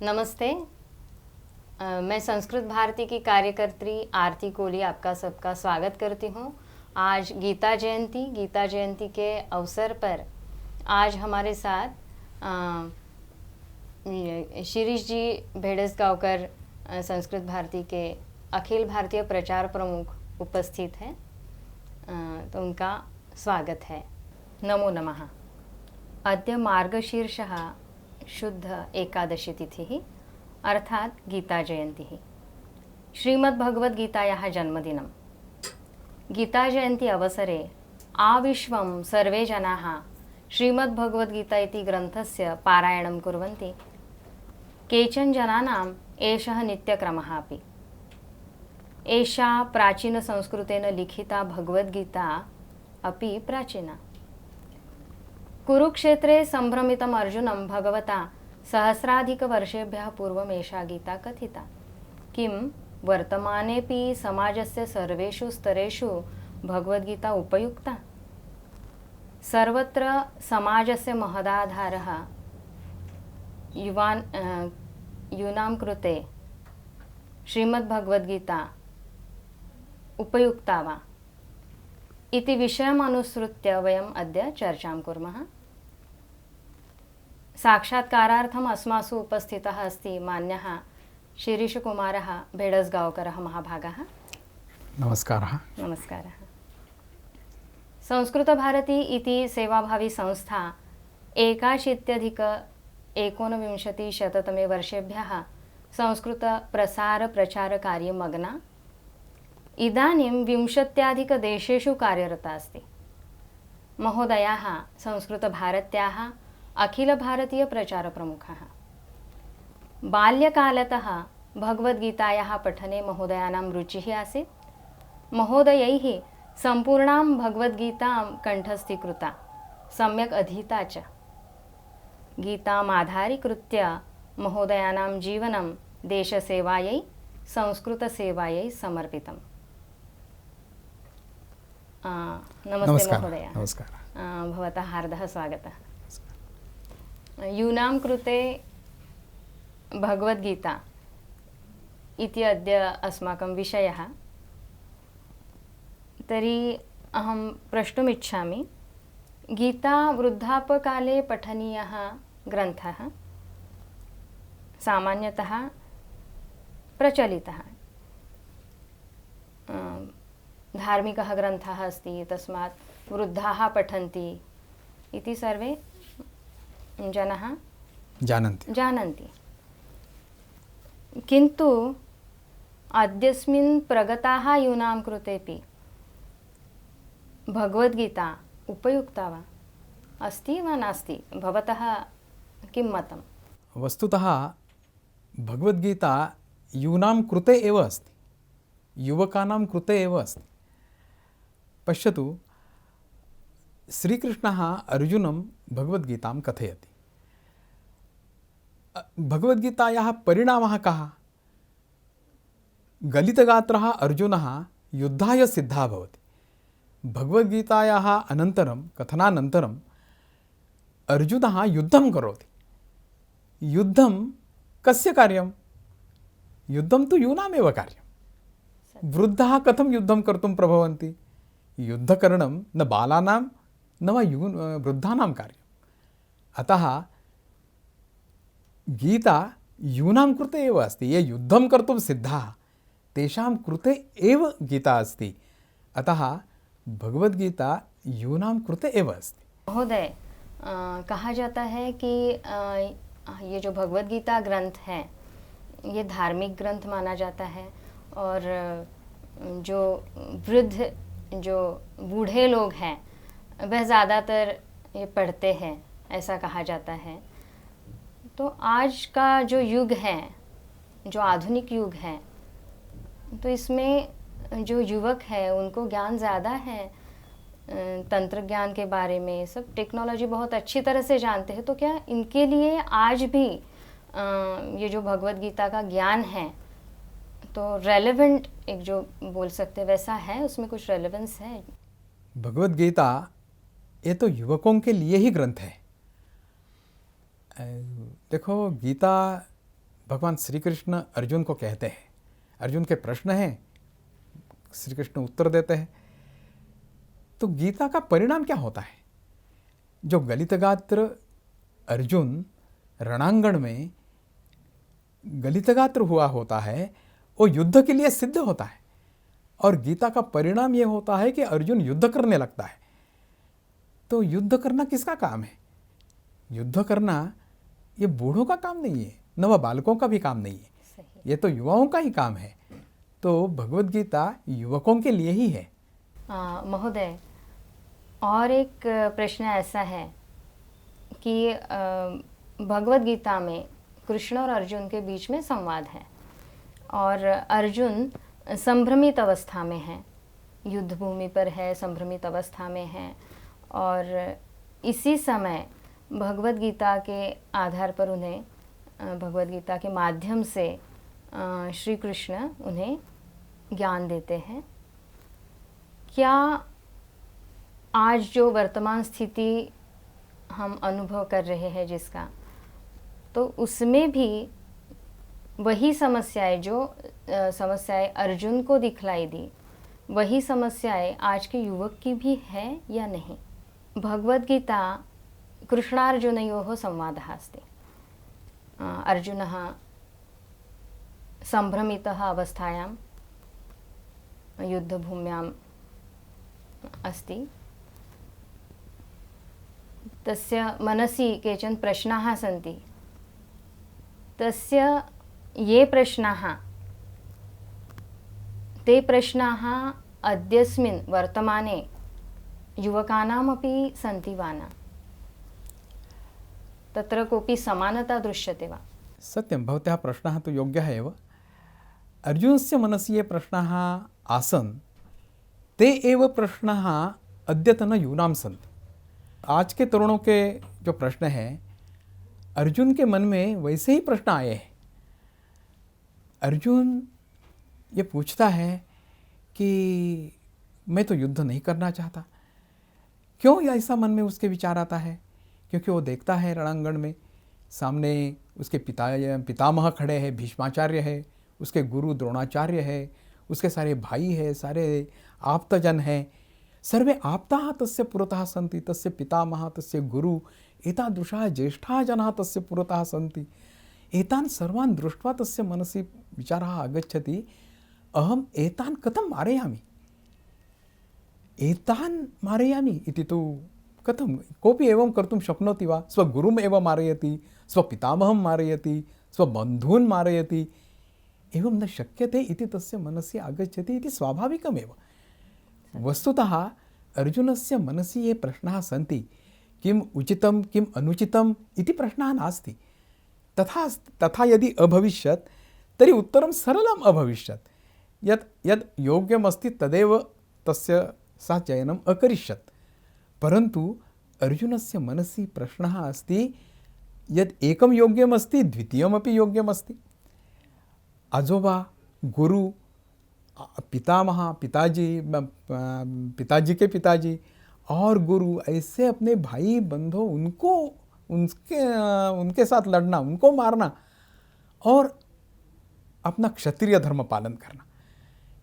नमस्ते। मैं संस्कृत भारती की कार्यकर्त्री आरती कोली आपका सबका स्वागत करती हूँ। आज गीता जयंती के अवसर पर आज हमारे साथ शिरीष जी भेड़सगांवकर संस्कृत भारती के अखिल भारतीय प्रचार प्रमुख उपस्थित हैं, तो उनका स्वागत है। नमो नमः। अद्य मार्गशीर्षः शुद्ध एकादशी तिथिः अर्थात गीता जयंती। श्रीमद्भगवद्गीतायाः जन्मदिनं। गीता जयंती अवसरे आविश्वं सर्वे जनाः श्रीमद्भगवद्गीता इति ग्रन्थस्य पारायणं कुर्वन्ति। केचन जनानाम् एषः नित्यक्रमः अपि। एषा प्राचीनसंस्कृतेन लिखिता भगवद्गीता अपि प्राचीना। कुरुक्षेत्रे सम्भ्रमितम् अर्जुनं भगवता सहस्राधिकवर्षेभ्यः पूर्वम् एषा गीता कथिता। किं वर्तमानेऽपि समाजस्य सर्वेषु स्तरेषु भगवद्गीता उपयुक्ता? सर्वत्र समाजस्य महदाधारः यूनां कृते श्रीमद्भगवद्गीता उपयुक्ता वा इति विषयम् अनुसृत्य वयम् अद्य चर्चां कुर्मः। साक्षात्कारार्थम् अस्मासु उपस्थितः अस्ति मान्यः शिरीषकुमारः भेड़सगांवकरः महाभागः। नमस्कारः। नमस्कारः। संस्कृतभारती इति सेवाभावी संस्था 81-19 वर्षेभ्यः संस्कृतप्रसारप्रचारकार्ये मग्ना। इदानीं 20 देशेषु कार्यरता अस्ति। महोदयाः संस्कृतभारत्याः अखिलभारतीयप्रचारप्रमुखः। बाल्यकालतः भगवद्गीतायाः पठने महोदयानां रुचिः आसीत्। महोदयैः सम्पूर्णां भगवद्गीतां कण्ठस्थीकृता, सम्यक् अधीता च। गीताम् आधारीकृत्य महोदयानां जीवनं देशसेवायै, संस्कृतसेवायै समर्पितम्। नमस्ते महोदय। नमस्कार। भवतः हार्दः स्वागतः। यूनां कृते भगवद्गीता इति अद्य अस्माकं विषयः। तर्हि अहं प्रष्टुमिच्छामि, गीता वृद्धापकाले पठनीयः ग्रन्थः, सामान्यतः प्रचलितः धार्मिकः ग्रन्थः अस्ति, तस्मात् वृद्धाः पठन्ति इति सर्वे जनाः जानन्ति। किन्तु अद्यस्मिन् प्रगताः यूनां कृतेपि भगवद्गीता उपयुक्ता वा अस्ति वा नास्ति? भवतः किं मतं? वस्तुतः भगवद्गीता यूनां कृते एव अस्ति, युवकानां कृते एव अस्ति। पश्यतु, श्रीकृष्णः अर्जुनं भगवद्गीतां कथयति। भगवद्गीतायाः परिणामः कः? गलितगात्रः अर्जुनः युद्धाय सिद्धः भवति। भगवद्गीतायाः अनन्तरं, कथनानन्तरम् अर्जुनः युद्धं करोति। युद्धं कस्य कार्यं? युद्धं तु यूनामेव कार्यं। वृद्धाः कथं युद्धं कर्तुं प्रभवन्ति? युद्धकरणं न बालानां न वा वृद्धानां कार्यम्। अतः गीता यूनां कृते एव अस्ति। ये युद्धं कर्तुं सिद्धाः तेषां कृते एव गीता अस्ति। अतः भगवद्गीता यूनां कृते एव अस्ति। महोदय, कहा जाता है कि ये जो भगवद्गीता ग्रंथ है ये धार्मिक ग्रंथ माना जाता है, और जो वृद्ध, जो बूढ़े लोग हैं वह ज़्यादातर ये पढ़ते हैं, ऐसा कहा जाता है। तो आज का जो युग है, जो आधुनिक युग है, तो इसमें जो युवक है उनको ज्ञान ज़्यादा है, तंत्र ज्ञान के बारे में, सब टेक्नोलॉजी बहुत अच्छी तरह से जानते हैं। तो क्या इनके लिए आज भी ये जो भगवद गीता का ज्ञान है तो रेलेवेंट, एक जो बोल सकते हैं वैसा है, उसमें कुछ रेलेवेंस है? भगवद गीता ये तो युवकों के लिए ही ग्रंथ है। देखो, गीता भगवान श्री कृष्ण अर्जुन को कहते हैं, अर्जुन के प्रश्न हैं, श्री कृष्ण उत्तर देते हैं। तो गीता का परिणाम क्या होता है? जो गलितगात्र अर्जुन रणांगण में गलितगात्र हुआ होता है, वो युद्ध के लिए सिद्ध होता है, और गीता का परिणाम यह होता है कि अर्जुन युद्ध करने लगता है। तो युद्ध करना किसका काम है? युद्ध करना ये बूढ़ों का काम नहीं है, नव बालकों का भी काम नहीं है, सही। ये तो युवाओं का ही काम है। तो भगवत गीता युवकों के लिए ही है। महोदय, और एक प्रश्न ऐसा है कि भगवत गीता में कृष्ण और अर्जुन के बीच में संवाद है, और अर्जुन संभ्रमित अवस्था में है, युद्ध भूमि पर है, संभ्रमित अवस्था में है, और इसी समय भगवत गीता के आधार पर उन्हें, भगवत गीता के माध्यम से श्री कृष्ण उन्हें ज्ञान देते हैं। क्या आज जो वर्तमान स्थिति हम अनुभव कर रहे हैं जिसका, तो उसमें भी वही समस्याएं, जो समस्याएं अर्जुन को दिखलाई दी, वही समस्याएं आज के युवक की भी है या नहीं? भगवद गीता कृष्णार्जुनयोः संवादः अस्ति। अर्जुनः सम्भ्रमितः अवस्थायां युद्धभूम्याम् अस्ति। तस्य मनसि केचन प्रश्नाः सन्ति। तस्य ये प्रश्नाः, ते प्रश्नाः अद्यस्मिन् वर्तमाने युवकानामपि सन्ति वा न? तत्र कोऽपि समानता दृश्यते वा? सत्यं, भवत्याः प्रश्नः तु योग्यः एव। अर्जुनस्य मनसि ये प्रश्नाः आसन्, ते एव प्रश्नाः अद्यतनयूनां सन्ति। आज के तरुणों के जो प्रश्न हैं, अर्जुन के मन में वैसे ही प्रश्न आए हैं। अर्जुन ये पूछता है कि मैं तो युद्ध नहीं करना चाहता। क्यों ऐसा मन में उसके विचार आता है? क्योंकि वो देखता है रणांगण में सामने उसके पितामह खड़े हैं, भीष्माचार्य है, उसके गुरु द्रोणाचार्य है, उसके सारे भाई है, सारे आप्तजन हैं। सर्वे आप्ताः तस्य पुरतः सन्ति, तस्य पितामहः, तस्य गुरु, एतादृशाः ज्येष्ठाः जनाः तस्य पुरतः सन्ति। एतान् सर्वान् दृष्ट्वा तस्य मनसि विचारः आगच्छति, अहम् एतान् कथं मारयामि? एतान् मारयामि इति तु कथं? कोऽपि एवं कर्तुं शक्नोति वा? स्वगुरुम् एव मारयति, स्वपितामहं मारयति, स्वबन्धून् मारयति, एवं न शक्यते इति तस्य मनसि आगच्छति इति स्वाभाविकमेव। वस्तुतः अर्जुनस्य मनसि ये प्रश्नाः सन्ति, किम् उचितं किम् अनुचितम् इति प्रश्नः नास्ति। तथा यदि अभविष्यत् तर्हि उत्तरं सरलम् अभविष्यत्। यत् योग्यमस्ति तदेव तस्य सः चयनम् अकरिष्यत्। परन्तु अर्जुनस्य मनसि प्रश्नः अस्ति, यत् एकं योग्यमस्ति द्वितीयमपि योग्यमस्ति। आजोबा, गुरु, पितामह, पिताजी के पिताजी और गुरु, ऐसे अपने भाई बंधु, उनके साथ लड़ना, उनको मारना और अपना क्षत्रिय धर्म पालन करना,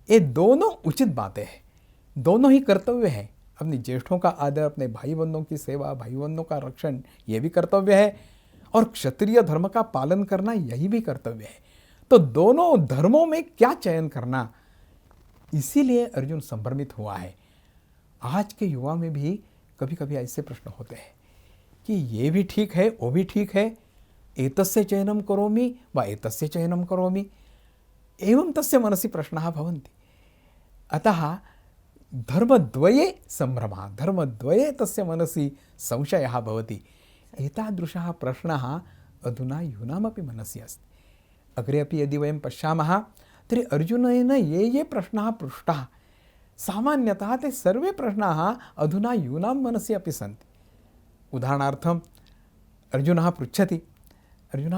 ये दोनों उचित बातें हैं, दोनों ही कर्तव्य है। अपने ज्येष्ठों का आदर, अपने भाई बंधुओं की सेवा, भाई बंधुओं का रक्षण, ये भी कर्तव्य है, और क्षत्रिय धर्म का पालन करना यही भी कर्तव्य है। तो दोनों धर्मों में क्या चयन करना, इसीलिए अर्जुन संभ्रमित हुआ है। आज के युवा में भी कभी कभी ऐसे प्रश्न होते हैं कि ये भी ठीक है, वो भी ठीक है, एतस्य चयनं करोमि वा एतस्य चयनं करोमि, एवं तस्य मनसि प्रश्नाः भवन्ति। अतः धर्मद्वये सम्भ्रमः, धर्मद्वये तस्य मनसि संशयः भवति। एतादृशः प्रश्नः अधुना यूनामपि मनसि अस्ति। अग्रे अपि यदि वयं पश्यामः तर्हि अर्जुनेन ये प्रश्नाः पृष्टाः, सामान्यतः ते सर्वे प्रश्नाः अधुना यूनां मनसि अपि सन्ति। उदाहरणार्थम् अर्जुनः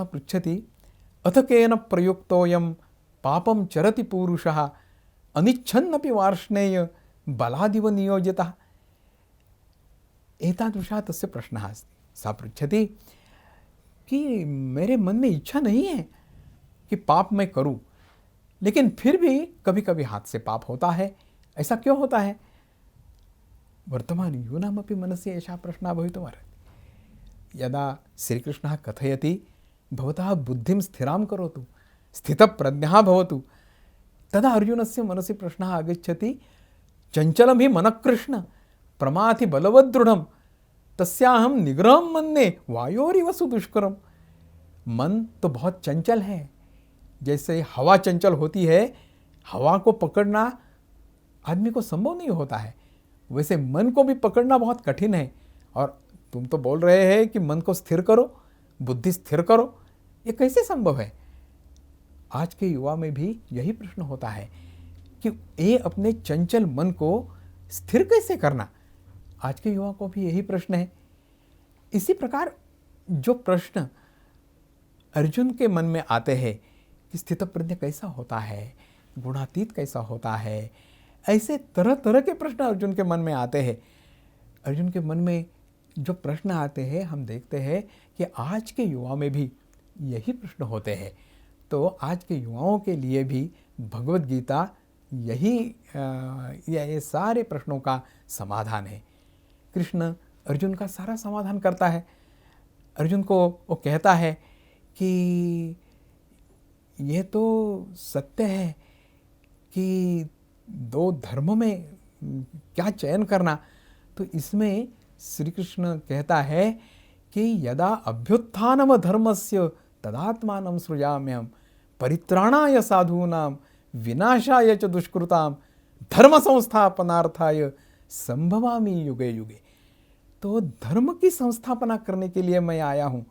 पृच्छति, अथ केन प्रयुक्तोऽयं पापं चरति पूरुषः अनिच्छन्नपि वार्ष्णेय बलादिव नियोजितः। एतादृशः तस्य प्रश्नः अस्ति। सा पृच्छति कि मेरे मन में इच्छा नहीं है कि पाप मैं करूं, लेकिन फिर भी कभी कभी हाथ से पाप होता है। ऐसा क्यों होता है? वर्तमान यूनामपि मनसि एषः प्रश्नः भवितुमर्हति। यदा श्रीकृष्णः कथयति भवतः बुद्धिं स्थिरां करोतु, स्थितप्रज्ञः भवतु, तदा अर्जुनस्य मनसि प्रश्नः आगच्छति, चञ्चलं हि मनः कृष्ण प्रमाथि बलवदृढ़ं तस्याहं निग्रहं मन्ये वायोरिव सुदुष्करम। मन तो बहुत चंचल है, जैसे हवा चंचल होती है, हवा को पकड़ना आदमी को संभव नहीं होता है, वैसे मन को भी पकड़ना बहुत कठिन है। और तुम तो बोल रहे हैं कि मन को स्थिर करो, बुद्धि स्थिर करो, ये कैसे संभव है? आज के युवा में भी यही प्रश्न होता है कि ये अपने चंचल मन को स्थिर कैसे करना। आज के युवा को भी यही प्रश्न है। इसी प्रकार जो प्रश्न अर्जुन के मन में आते हैं कि स्थितप्रज्ञ कैसा होता है, गुणातीत कैसा होता है, ऐसे तरह तरह के प्रश्न अर्जुन के मन में आते हैं। अर्जुन के मन में जो प्रश्न आते हैं, हम देखते हैं कि आज के युवा में भी यही प्रश्न होते हैं। तो आज के युवाओं के लिए भी भगवत गीता यही ये सारे प्रश्नों का समाधान है। कृष्ण अर्जुन का सारा समाधान करता है। अर्जुन को वो कहता है कि ये तो सत्य है कि दो धर्मों में क्या चयन करना। तो इसमें श्री कृष्ण कहता है कि यदा अभ्युत्थानम धर्मस्य तदात्मानं सृजाम्यहम् परित्राणाय साधूनां विनाशाय च दुष्कृतां धर्म संस्थापनार्थाय संभवामि युगे युगे। तो धर्म की संस्थापना करने के लिए मैं आया हूँ।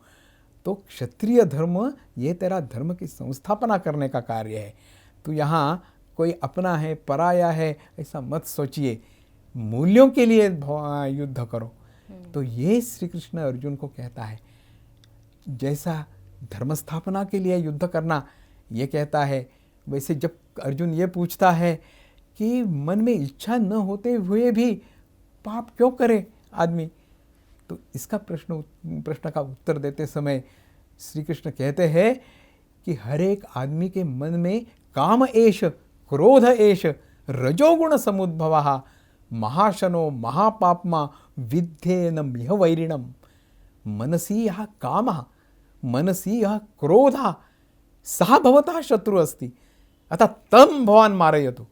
तो क्षत्रिय धर्म ये तेरा धर्म की संस्थापना करने का कार्य है। तो यहाँ कोई अपना है पराया है ऐसा मत सोचिए, मूल्यों के लिए युद्ध करो। तो ये श्री कृष्ण अर्जुन को कहता है। जैसा धर्म स्थापना के लिए युद्ध करना ये कहता है, वैसे जब अर्जुन ये पूछता है कि मन में इच्छा न होते हुए भी पाप क्यों करे आदमी, तो इसका प्रश्न का उत्तर देते समय श्री कृष्ण कहते हैं कि हर एक आदमी के मन में काम एष क्रोध एष रजोगुण समुद्भवः महाशनो महापाप्मा विद्धेन मिह वैरिणम। मनसि यः कामः मनसि यः क्रोधः सः भवतः शत्रु अस्ति अतः तम भवान मारयतु।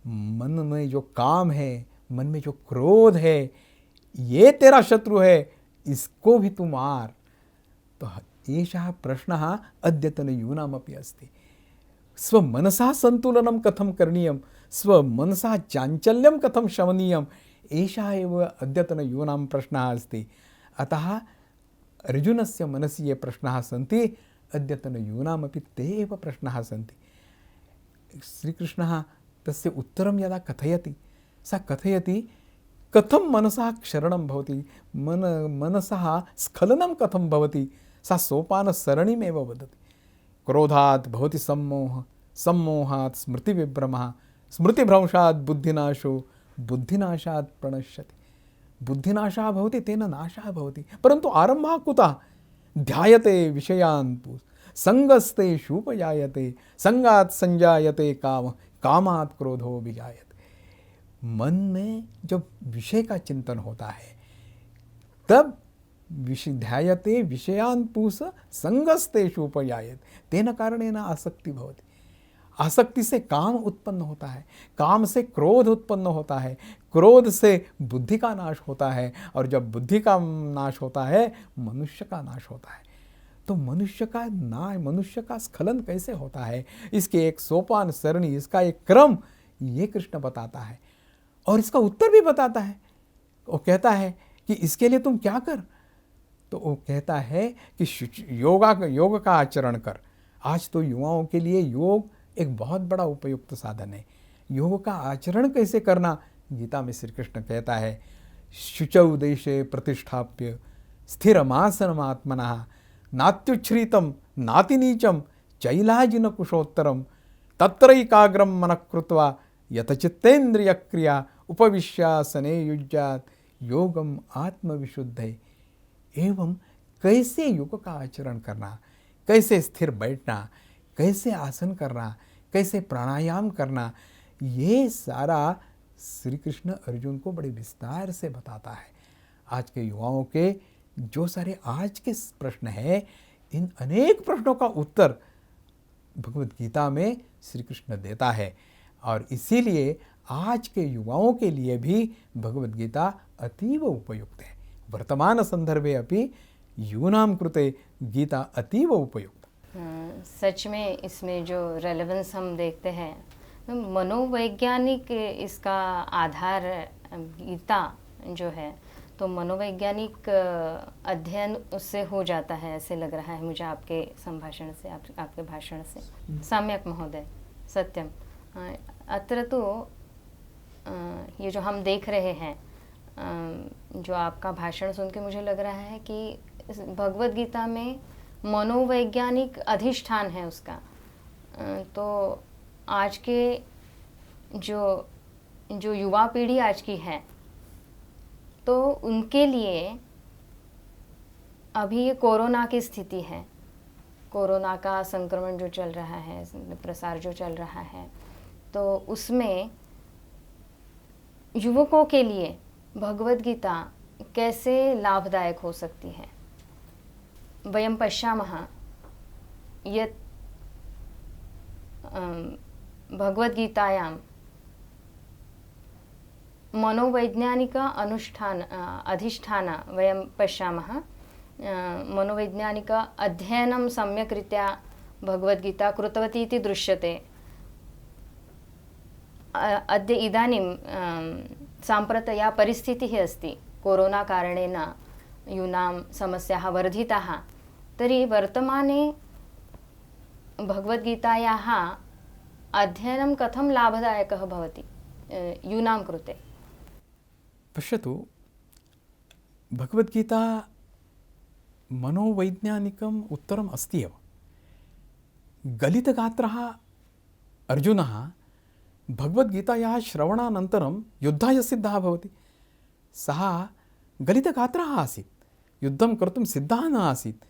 मन में जो काम है, मन में जो क्रोध है, ये तेरा शत्रु है, इसको भी तू मार। तो एषः प्रश्नः अद्यतन यूनामपि अस्ति। स्वमनसा संतुलनं कथं करणीयं, स्वमनसा चाञ्चल्यं कथं शमनीयम्, एषः एव अद्यतन यूनां प्रश्नः अस्ति। अतः अर्जुनस्य मनसि ये प्रश्नाः सन्ति, अद्यतन यूनामपि ते एव प्रश्नाः सन्ति। श्रीकृष्णः तस्य उत्तरं यदा कथयति, सः कथयति कथं मनसः क्षरणं भवति, मनसः स्खलनं कथं भवति, सा सोपानसरणिमेव वदति। क्रोधात् भवति सम्मोहः, सम्मोहात् स्मृतिविभ्रमः, स्मृतिभ्रंशात् बुद्धिनाशो, बुद्धिनाशात् प्रणश्यति। बुद्धिनाशः भवति तेन नाशः भवति, परन्तु आरम्भः कुतः? ध्यायते विषयान् पुंसः संगस्ते शूपजायते, संगात् संजायते काम, कामात् क्रोधो विजायते। मन में जब विषय का चिंतन होता है तब ध्यायते विषयान् पुंसः संगस्ते शूपजायते, तेन कारणेन आसक्ति भवति। आसक्ति से काम उत्पन्न होता है, काम से क्रोध उत्पन्न होता है, क्रोध से बुद्धि का नाश होता है, और जब बुद्धि का नाश होता है मनुष्य का नाश होता है। तो मनुष्य का स्खलन कैसे होता है, इसके एक सोपान सरणी, इसका एक क्रम ये कृष्ण बताता है और इसका उत्तर भी बताता है। वो कहता है कि इसके लिए तुम क्या कर, तो वो कहता है कि योग का आचरण कर। आज तो युवाओं के लिए योग एक बहुत बड़ा उपयुक्त साधन है। योग का आचरण कैसे करना, गीता में श्री कृष्ण कहता है शुचौ देशे प्रतिष्ठाप्य स्थिरमासनमात्मनः नात्युच्छ्रितं नातिनीचं चैलाजिन कुशोत्तरम तत्रैकाग्रं मनः कृत्वा यतचित्तेन्द्रियक्रिया उपविश्यासने युज्यात् योगम आत्मविशुद्धये। एवं कैसे योग का आचरण करना, कैसे स्थिर बैठना, कैसे आसन करना, कैसे प्राणायाम करना, ये सारा श्री कृष्ण अर्जुन को बड़े विस्तार से बताता है। आज के युवाओं के जो सारे आज के प्रश्न हैं, इन अनेक प्रश्नों का उत्तर भगवद गीता में श्री कृष्ण देता है, और इसीलिए आज के युवाओं के लिए भी भगवद गीता अतीव उपयुक्त है। वर्तमान संदर्भे अपि यूनां कृते गीता अतीव उपयुक्त। सच में इसमें जो रेलेवेंस हम देखते हैं, मनोवैज्ञानिक इसका आधार गीता जो है, तो मनोवैज्ञानिक अध्ययन उससे हो जाता है, ऐसे लग रहा है मुझे आपके संभाषण से, आपके भाषण से। सम्यक महोदय, सत्यम। अत्र तो ये जो हम देख रहे हैं, जो आपका भाषण सुन के मुझे लग रहा है कि भगवद गीता में मनोवैज्ञानिक अधिष्ठान है उसका। तो आज के जो युवा पीढ़ी आज की है, तो उनके लिए अभी ये कोरोना की स्थिति है, कोरोना का संक्रमण जो चल रहा है, प्रसार जो चल रहा है, तो उसमें युवकों के लिए भगवद गीता कैसे लाभदायक हो सकती है। वयं पश्यामः यत् भगवद्गीतायां मनोवैज्ञानिक अधिष्ठान वयं पश्यामः। मनोवैज्ञानिक अध्ययनं सम्यक् रीत्या भगवद्गीता कृतवती इति दृश्यते। अद्य इदानीं साम्प्रतया परिस्थितिः अस्ति, कोरोना कारणेन यूनां समस्याः वर्धिताः। तर्हि वर्तमाने भगवद्गीतायाः अध्ययनं कथं लाभदायकः भवति यूनां कृते? पश्यतु, भगवद्गीता मनोवैज्ञानिकम् उत्तरम् अस्ति एव। गलितगात्रः अर्जुनः भगवद्गीतायाः श्रवणानन्तरं युद्धाय सिद्धः भवति। सः गलितगात्रः आसीत्, युद्धं कर्तुं सिद्धः न आसीत्,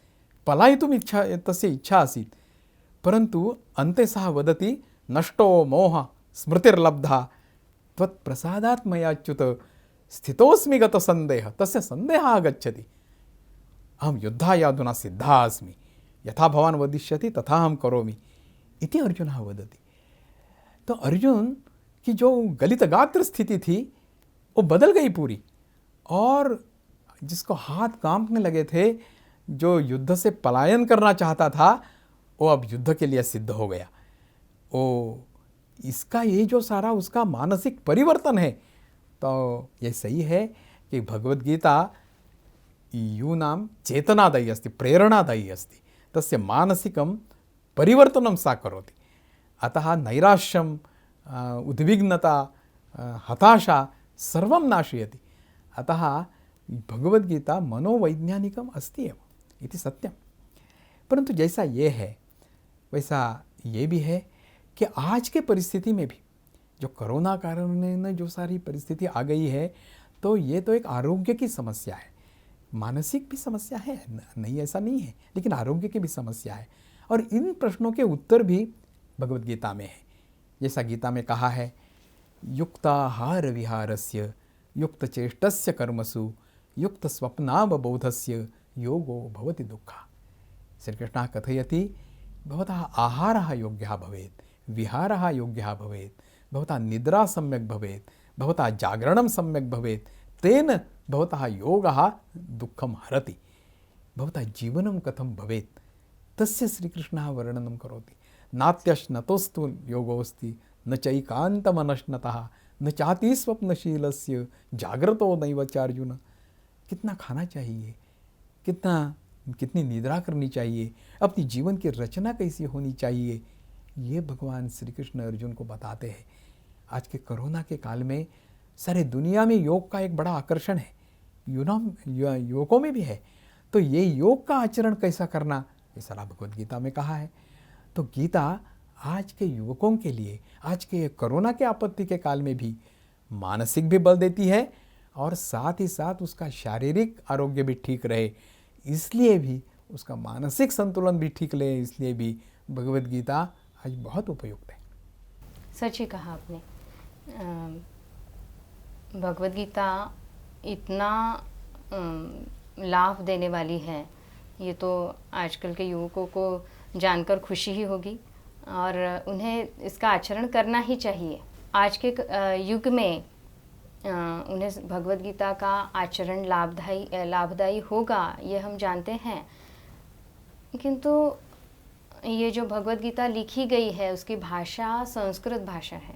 पलायितुम् तस्य इच्छा आसीत्, परन्तु अन्ते सः वदति, नष्टो मोह स्मृतिर्लब्धा त्वत्प्रसादात् मयाच्युत स्थितोऽस्मि गतसन्देहः। तस्य सन्देहः आगच्छति, अहं युद्धाय अधुना सिद्धः अस्मि, यथा भवान् वदिष्यति तथा अहं करोमि इति अर्जुनः वदति। तो अर्जुन की जो गलितगात्र स्थिति थी वो बदल गई पूरी, और जिसको हाथ कांपने लगे थे, जो युद्ध से पलायन करना चाहता था, वो अब युद्ध के लिए सिद्ध हो गया। वो इसका ये जो सारा उसका मानसिक परिवर्तन है, तो ये सही है कि भगवद गीता यूनां चेतनादायी अस्ति, प्रेरणादायी अस्ति, तस्य मानसिकं परिवर्तनं सा करोति। अतः नैराश्यं, उद्विग्नता, हताशा सर्वं नाशयति। अतः भगवद्गीता मनोवैज्ञानिकम् अस्ति एव इति सत्यं। परंतु जैसा ये है वैसा ये भी है कि आज के परिस्थिति में भी जो कोरोना कारण जो सारी परिस्थिति आ गई है, तो ये तो एक आरोग्य की समस्या है, मानसिक भी समस्या है, नहीं ऐसा नहीं है, लेकिन आरोग्य की भी समस्या है। और इन प्रश्नों के उत्तर भी भगवद गीता में है। जैसा गीता में कहा है, युक्ताहार विहारस्य युक्त चेष्टस्य कर्मसु युक्त स्वप्नावबोधस्य योगो भवति दुःखा। श्री कृष्णः कथयति, भवतः आहारः योग्यः भवेत्, विहारः योग्यः भवेत्, भवतः निद्रा सम्यक् भवेत्, भवतः जागरणं सम्यक् भवेत्, तेन भवतः योगः दुःखं हरति। भवतः जीवनं कथं भवेत् तस्य श्रीकृष्णः वर्णनं करोति। नात्यश्नतोस्तु योगोऽस्ति न चैकान्तमनश्नतः न चाति स्वप्नशीलस्य जागृतो नैव चार्जुन। कितना खाना चाहिए, कितनी निद्रा करनी चाहिए, अपनी जीवन की रचना कैसी होनी चाहिए, ये भगवान श्री कृष्ण अर्जुन को बताते हैं। आज के कोरोना के काल में सारे दुनिया में योग का एक बड़ा आकर्षण है, युवकों में भी है। तो ये योग का आचरण कैसा करना, ये सारा भगवद गीता में कहा है। तो गीता आज के युवकों के लिए, आज के कोरोना के आपत्ति के काल में भी मानसिक भी बल देती है, और साथ ही साथ उसका शारीरिक आरोग्य भी ठीक रहे, इसलिए भी उसका मानसिक संतुलन भी ठीक रहे, इसलिए भी भगवद गीता आज बहुत उपयुक्त है। सच ही कहा आपने। भगवद गीता इतना लाभ देने वाली है, ये तो आजकल के युवकों को जानकर खुशी ही होगी और उन्हें इसका आचरण करना ही चाहिए। आज के युग में उन्हें भगवद गीता का आचरण लाभदायी होगा, ये हम जानते हैं। किंतु ये जो भगवद गीता लिखी गई है उसकी भाषा संस्कृत भाषा है,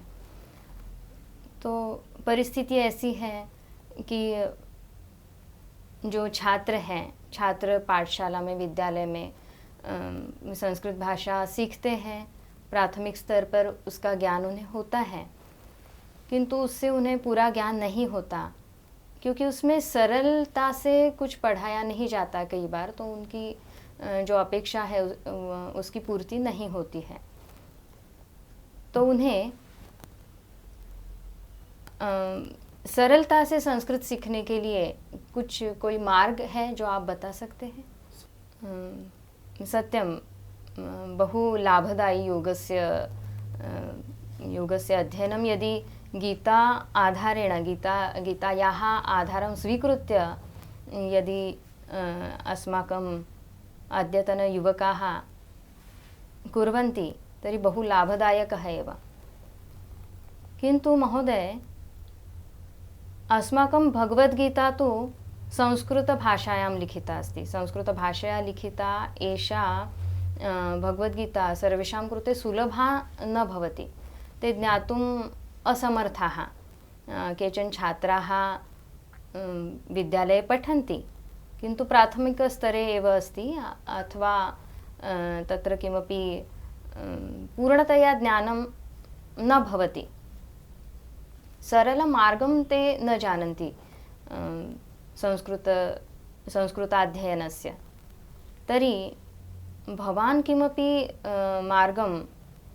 तो परिस्थिति ऐसी है कि जो छात्र पाठशाला में, विद्यालय में संस्कृत भाषा सीखते हैं, प्राथमिक स्तर पर उसका ज्ञान उन्हें होता है, किंतु उससे उन्हें पूरा ज्ञान नहीं होता, क्योंकि उसमें सरलता से कुछ पढ़ाया नहीं जाता कई बार, तो उनकी जो अपेक्षा है उसकी पूर्ति नहीं होती है। तो उन्हें सरलता से संस्कृत सीखने के लिए कोई मार्ग है जो आप बता सकते हैं? सत्यम, बहु लाभदायी योगस्य अध्ययनं यदि गीता आधारेण गीतायाः आधारं स्वीकृत्य यदि अस्माकं अद्यतनयुवकाः कुर्वन्ति तर्हि बहु लाभदायकः एव। किन्तु महोदय, अस्माकं भगवद्गीता तु संस्कृतभाषायां लिखिता अस्ति। संस्कृतभाषया लिखिता एषा भगवद्गीता सर्वेषां कृते सुलभा न भवति। ते ज्ञातुम् असमर्थाः। केचन छात्राः विद्यालये पठन्ति, किन्तु प्राथमिकस्तरे एव अस्ति, अथवा तत्र किमपि पूर्णतया ज्ञानं न भवति। सरलमार्गं ते न जानन्ति संस्कृताध्ययनस्य। तर्हि भवान् किमपि मार्गं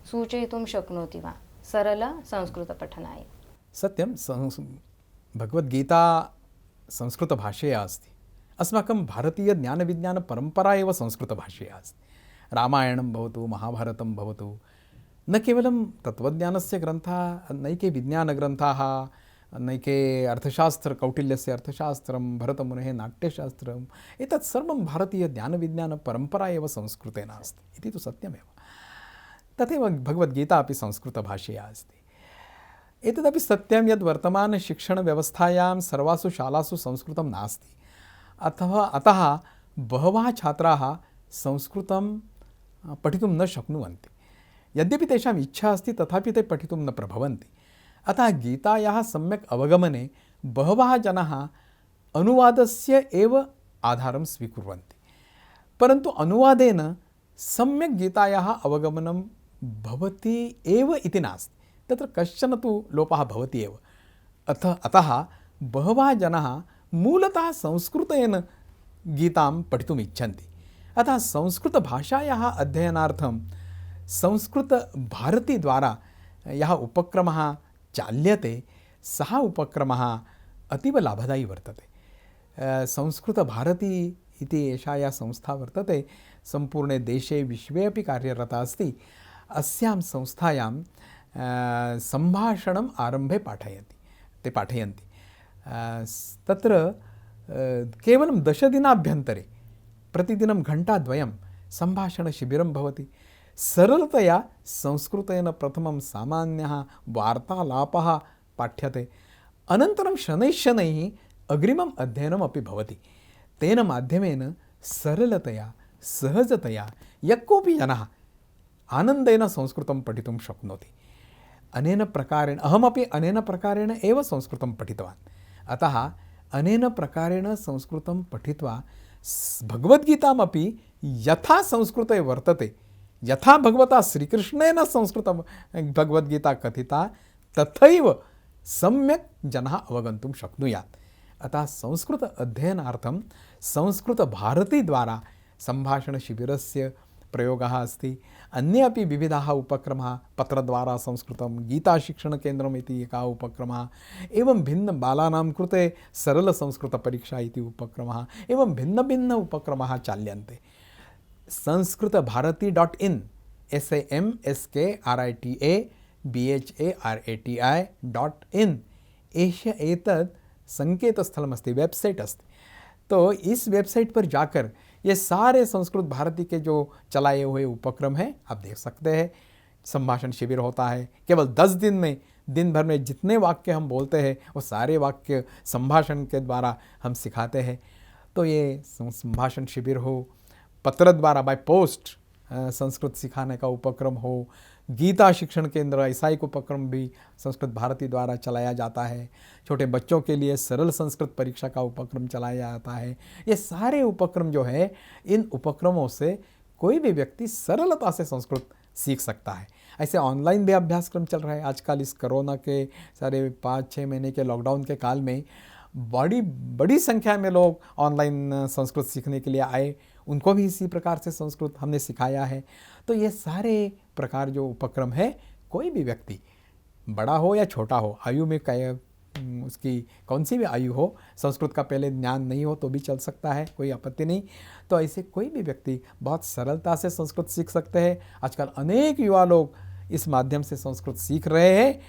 सूचयितुं शक्नोति वा सरलसंस्कृतपठनाय? सत्यं, भगवद्गीता संस्कृतभाषया अस्ति। अस्माकं भारतीयज्ञानविज्ञानपरम्परा एव संस्कृतभाषया अस्ति। रामायणं भवतु, महाभारतं भवतु, न केवलं तत्त्वज्ञानस्य ग्रन्थाः, नैके विज्ञानग्रन्थाः, नैके अर्थशास्त्रकौटिल्यस्य अर्थशास्त्रं, भरतमुनेः नाट्यशास्त्रम्, एतत् सर्वं भारतीयज्ञानविज्ञानपरम्परा एव संस्कृतेन अस्ति इति तु सत्यमेव। तथैव भगवद्गीता अपि संस्कृतभाषया अस्ति। एतदपि सत्यं यद् वर्तमानशिक्षणव्यवस्थायां सर्वासु शालासु संस्कृतं नास्ति। अतः बहवः छात्राः संस्कृतं पठितुं न शक्नुवन्ति। यद्यपि तेषाम् इच्छा अस्ति तथापि ते पठितुं न प्रभवन्ति। अतः गीतायाः सम्यक् अवगमने बहवः जनाः अनुवादस्य एव आधारं स्वीकुर्वन्ति, परन्तु अनुवादेन सम्यक् गीतायाः अवगमनं भवति एव इति नास्ति। तत्र कश्चन तु लोपः भवति एव। अतः बहवः जनाः मूलतः संस्कृतेन गीतां पठितुम् इच्छन्ति। अतः संस्कृतभाषायाः अध्ययनार्थं संस्कृतभारतीद्वारा यः उपक्रमः चाल्यते सः उपक्रमः अतीव लाभदायी वर्तते। संस्कृतभारती इति एषा या संस्था वर्तते, सम्पूर्णे देशे विश्वे अपि कार्यरता अस्ति। अस्यां संस्थायां सम्भाषणम् आरम्भे पाठयन्ति। तत्र केवलं 10 दिनाभ्यन्तरे प्रतिदिनं घण्टाद्वयं सम्भाषणशिबिरं भवति। सरलतया संस्कृतेन प्रथमं सामान्यः वार्तालापः पाठ्यते, अनन्तरं शनैः अग्रिमम् अध्ययनम् अपि भवति। तेन माध्यमेन सरलतया सहजतया यः कोऽपि जनः आनन्देन संस्कृतं पठितुं शक्नोति। अनेन प्रकारेण अहमपि अनेन प्रकारेण एव संस्कृतं पठितवान्। अतः अनेन प्रकारेण संस्कृतं पठित्वा भगवद्गीतामपि यथा संस्कृते वर्तते, यथा भगवता श्रीकृष्णेन संस्कृतं भगवद्गीता कथिता, तथैव सम्यक् जनाः अवगन्तुं शक्नुयात्। अतः संस्कृत अध्ययनार्थं संस्कृतभारतीद्वारा सम्भाषणशिबिरस्य प्रयोगः अस्ति। अन्ये अपि विविधाः उपक्रमाः, पत्रद्वारा संस्कृतं, गीताशिक्षणकेन्द्रम् इति एकः उपक्रमः, एवं भिन्नबालानां कृते सरलसंस्कृतपरीक्षा इति उपक्रमः, एवं भिन्नभिन्न उपक्रमाः चाल्यन्ते। संस्कृतभारती.in samskritabarati.in एष्य एतत् संकेतस्थलमस्ति, वेबसाइट अस्ति। तो इस वेबसाइट पर जाकर ये सारे संस्कृत भारती के जो चलाए हुए उपक्रम हैं आप देख सकते हैं। संभाषण शिविर होता है, केवल 10 दिन में, दिन भर में जितने वाक्य हम बोलते हैं वो सारे वाक्य संभाषण के द्वारा हम सिखाते हैं। तो ये संभाषण शिविर हो, पत्र द्वारा बाय पोस्ट संस्कृत सिखाने का उपक्रम हो, गीता शिक्षण केंद्र ऐसा एक उपक्रम भी संस्कृत भारती द्वारा चलाया जाता है। छोटे बच्चों के लिए सरल संस्कृत परीक्षा का उपक्रम चलाया जाता है। ये सारे उपक्रम जो है, इन उपक्रमों से कोई भी व्यक्ति सरलता से संस्कृत सीख सकता है। ऐसे ऑनलाइन भी अभ्यासक्रम चल रहा है आजकल। इस कोरोना के सारे 5-6 महीने के लॉकडाउन के काल में बड़ी संख्या में लोग ऑनलाइन संस्कृत सीखने के लिए आए, उनको भी इसी प्रकार से संस्कृत हमने सिखाया है। तो ये सारे प्रकार जो उपक्रम है, कोई भी व्यक्ति बड़ा हो या छोटा हो, आयु में उसकी कौन सी भी आयु हो, संस्कृत का पहले ज्ञान नहीं हो तो भी चल सकता है, कोई आपत्ति नहीं। तो ऐसे कोई भी व्यक्ति बहुत सरलता से संस्कृत सीख सकते हैं। आजकल अनेक युवा लोग इस माध्यम से संस्कृत सीख रहे हैं।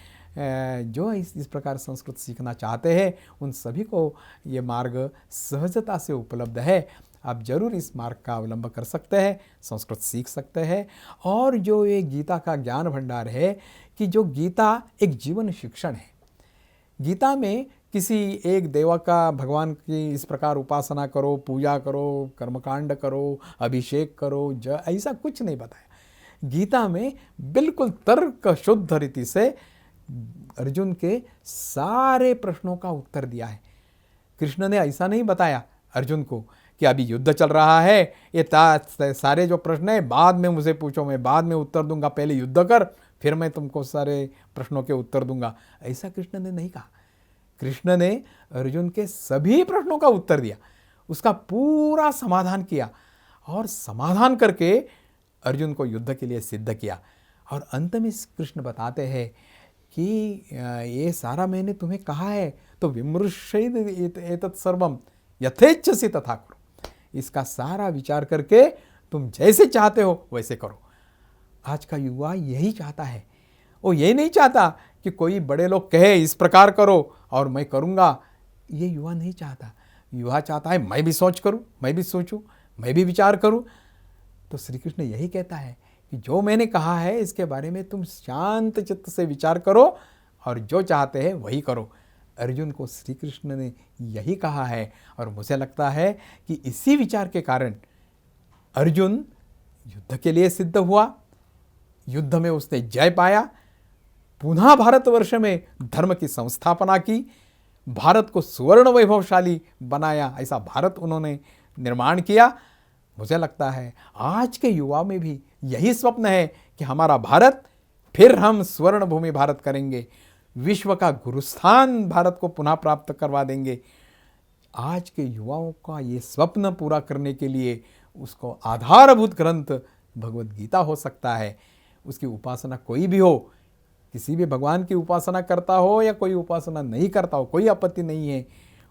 जो इस प्रकार संस्कृत सीखना चाहते हैं उन सभी को ये मार्ग सहजता से उपलब्ध है। आप जरूर इस मार्ग का अवलंब कर सकते हैं, संस्कृत सीख सकते हैं। और जो ये गीता का ज्ञान भंडार है, कि जो गीता एक जीवन शिक्षण है। गीता में किसी एक देवा का, भगवान की इस प्रकार उपासना करो, पूजा करो, कर्मकांड करो, अभिषेक करो, ऐसा कुछ नहीं बताया। गीता में बिल्कुल तर्क शुद्ध रीति से अर्जुन के सारे प्रश्नों का उत्तर दिया है। कृष्ण ने ऐसा नहीं बताया अर्जुन को कि अभी युद्ध चल रहा है, ये सारे जो प्रश्न है बाद में मुझे पूछो, मैं बाद में उत्तर दूंगा, पहले युद्ध कर फिर मैं तुमको सारे प्रश्नों के उत्तर दूंगा। ऐसा कृष्ण ने नहीं कहा। कृष्ण ने अर्जुन के सभी प्रश्नों का उत्तर दिया, उसका पूरा समाधान किया और समाधान करके अर्जुन को युद्ध के लिए सिद्ध किया। और अंत में कृष्ण बताते हैं कि ये सारा मैंने तुम्हें कहा है, तो विमृशेद एतत् सर्वम यथेच्छसि तथा करो। इसका सारा विचार करके तुम जैसे चाहते हो वैसे करो। आज का युवा यही चाहता है। वो ये नहीं चाहता कि कोई बड़े लोग कहे इस प्रकार करो और मैं करूँगा, ये युवा नहीं चाहता। युवा चाहता है मैं भी सोच करूँ, मैं भी सोचूं, मैं भी विचार करूँ। तो श्री कृष्ण यही कहता है कि जो मैंने कहा है इसके बारे में तुम शांत चित्त से विचार करो और जो चाहते हैं वही करो। अर्जुन को श्री कृष्ण ने यही कहा है और मुझे लगता है कि इसी विचार के कारण अर्जुन युद्ध के लिए सिद्ध हुआ। युद्ध में उसने जय पाया, पुनः भारतवर्ष में धर्म की संस्थापना की, भारत को सुवर्ण वैभवशाली बनाया, ऐसा भारत उन्होंने निर्माण किया। मुझे लगता है आज के युवा में भी यही स्वप्न है कि हमारा भारत, फिर हम स्वर्ण भूमि भारत करेंगे, विश्व का गुरुस्थान भारत को पुनः प्राप्त करवा देंगे। आज के युवाओं का ये स्वप्न पूरा करने के लिए उसको आधारभूत ग्रंथ भगवद गीता हो सकता है। उसकी उपासना कोई भी हो, किसी भी भगवान की उपासना करता हो या कोई उपासना नहीं करता हो, कोई आपत्ति नहीं है।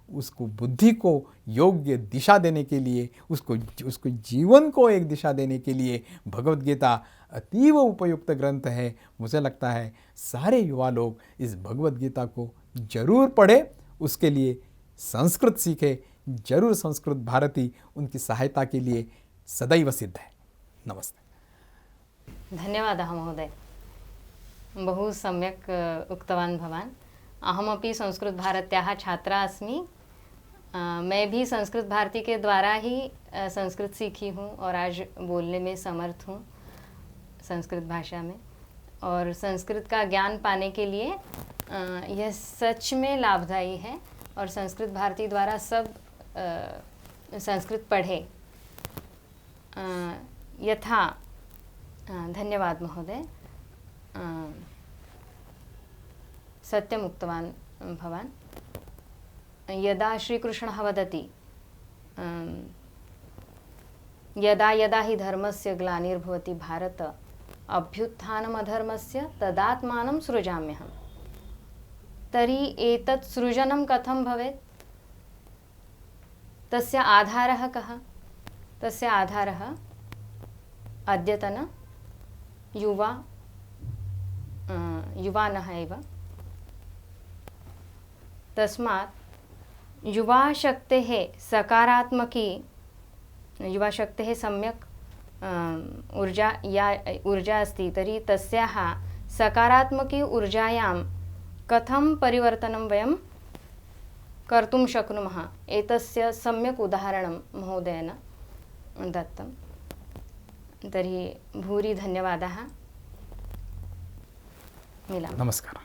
उसको बुद्धि को योग्य दिशा देने के लिए, उसको जीवन को एक दिशा देने के लिए भगवद गीता अतीव उपयुक्त ग्रंथ है। मुझे लगता है सारे युवा लोग इस भगवद गीता को जरूर पढ़े, उसके लिए संस्कृत सीखे। जरूर संस्कृत भारती उनकी सहायता के लिए सदैव सिद्ध है। नमस्ते। धन्यवादः महोदय, बहु सम्यक् उक्तवान् भवान्। अहमपि संस्कृत भारत्याः छात्रा अस्मि। मैं भी संस्कृत भारती के द्वारा ही संस्कृत सीखी हूँ और आज बोलने में समर्थ हूँ संस्कृत भाषा में। और संस्कृत का ज्ञान पाने के लिए यह सच में लाभदायी है और संस्कृत भारती द्वारा सब संस्कृत पढ़े यथा। धन्यवाद महोदय। सत्यम् उक्तवान् भवान्। यदा श्रीकृष्णः वदति यदा यदा हि धर्मस्य ग्लानिर्भवति भारत अभ्युत्थानम् अधर्मस्य तदात्मानं सृजाम्यहम्। तर्हि एतत् सृजनं कथं भवेत्? तस्य आधारः कः? तस्य आधारः अद्यतन युवानः एव। तस्मात् युवाशक्तेः सम्यक् ऊर्जा अस्ति, तर्हि तस्याः सकारात्मकी ऊर्जायां कथं परिवर्तनं वयं कर्तुं शक्नुमः, एतस्य सम्यक् उदाहरणं महोदयेन दत्तं। तर्हि भूरि धन्यवादाः। मिलामः। नमस्कारः।